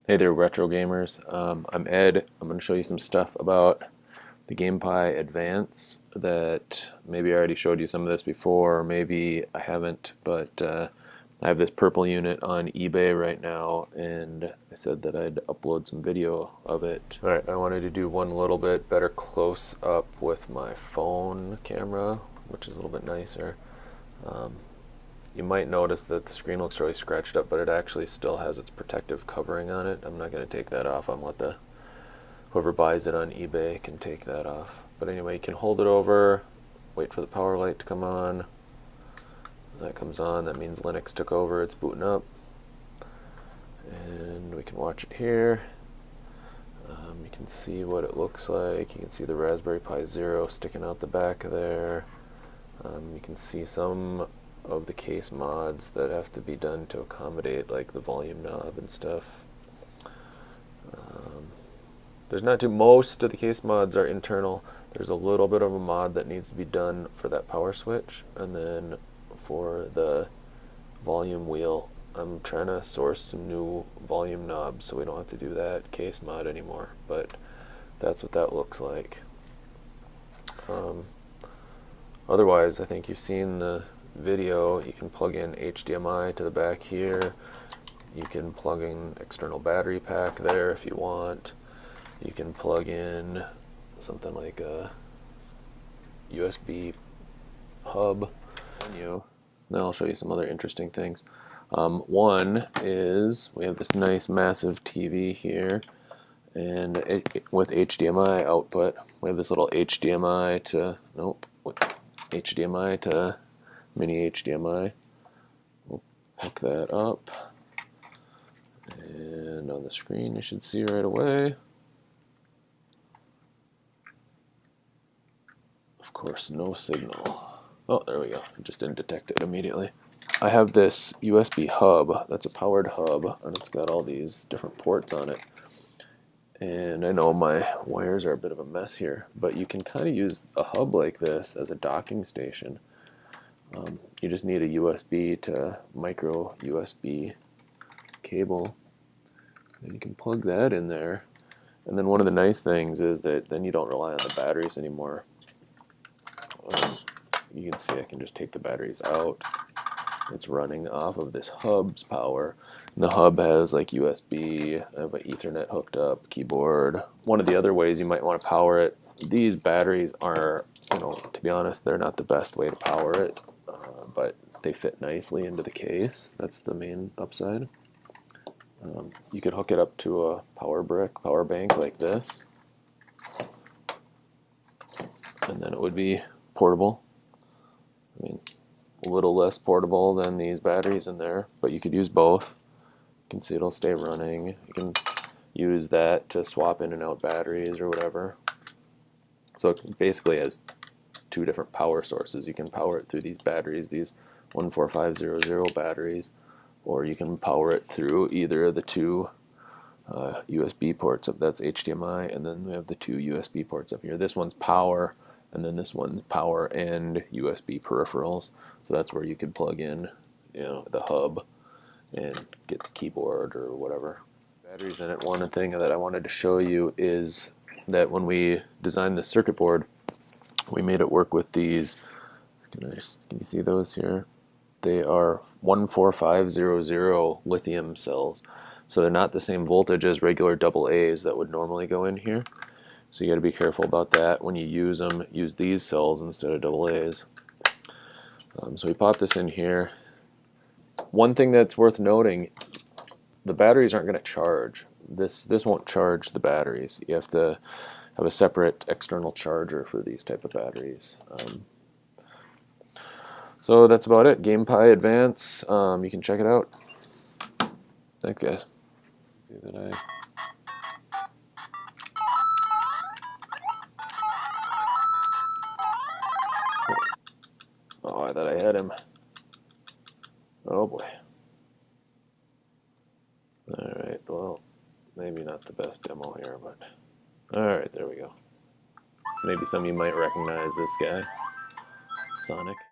Hey there, retro gamers. I'm Ed. I'm going to show you some stuff about the GamePie Advance that maybe I already showed you some of this before, or maybe I haven't, but I have this purple unit on eBay right now, and I said that I'd upload some video of it. All right, I wanted to do one little bit better close up with my phone camera, which is a little bit nicer. Um, you might notice that the screen looks really scratched up, but it actually still has its protective covering on it. I'm not going to take that off. I'm let the whoever buys it on eBay can take that off. But anyway, you can hold it over, wait for the power light to come on. That comes on, that means Linux took over, it's booting up. And we can watch it here. You can see what it looks like. You can see the Raspberry Pi Zero sticking out the back there. You can see some of the case mods that have to be done to accommodate like the volume knob and stuff. There's not too, most of the case mods are internal. There's a little bit of a mod that needs to be done for that power switch, and then for the volume wheel, I'm trying to source some new volume knobs so we don't have to do that case mod anymore, but that's what that looks like. Otherwise, I think you've seen the video. You can plug in HDMI to the back here. You can plug in external battery pack there if you want. You can plug in something like a USB hub. Then I'll show you some other interesting things. One is we have this nice massive TV here, and with HDMI output, we have this little HDMI to HDMI to mini HDMI. We'll hook that up, and on the screen you should see right away. Of course, no signal. Oh, there we go. I just didn't detect it immediately. I have this USB hub that's a powered hub, and it's got all these different ports on it. And I know my wires are a bit of a mess here, but you can kind of use a hub like this as a docking station. You just need a USB to micro USB cable, and you can plug that in there. And then one of the nice things is that then you don't rely on the batteries anymore. You can see I can just take the batteries out. It's running off of this hub's power. And the hub has like USB, I have an Ethernet hooked up, keyboard. One of the other ways you might want to power it, these batteries are, to be honest, they're not the best way to power it, but they fit nicely into the case. That's the main upside. You could hook it up to a power bank like this, and then it would be portable. I mean, a little less portable than these batteries in there, but you could use both. You can see it'll stay running. You can use that to swap in and out batteries or whatever. So it basically has two different power sources. You can power it through these batteries, these 14500 batteries, or you can power it through either of the two USB ports up. That's HDMI, and then we have the two USB ports up here. This one's power, and then this one's power and USB peripherals. So that's where you could plug in, the hub and get the keyboard or whatever. Batteries in it. One thing that I wanted to show you is that when we designed the circuit board, we made it work with these. Can you see those here? They are 14500 lithium cells. So they're not the same voltage as regular AA's that would normally go in here. So you got to be careful about that. When you use them, use these cells instead of AA's. So we pop this in here. One thing that's worth noting, the batteries aren't going to charge. This won't charge the batteries. You have to have a separate external charger for these type of batteries. So that's about it. GamePie Advance. You can check it out. Thanks, guys. See that I. Oh, I thought I had him. Oh boy. Alright, well, maybe not the best demo here, but... Alright, there we go. Maybe some of you might recognize this guy. Sonic.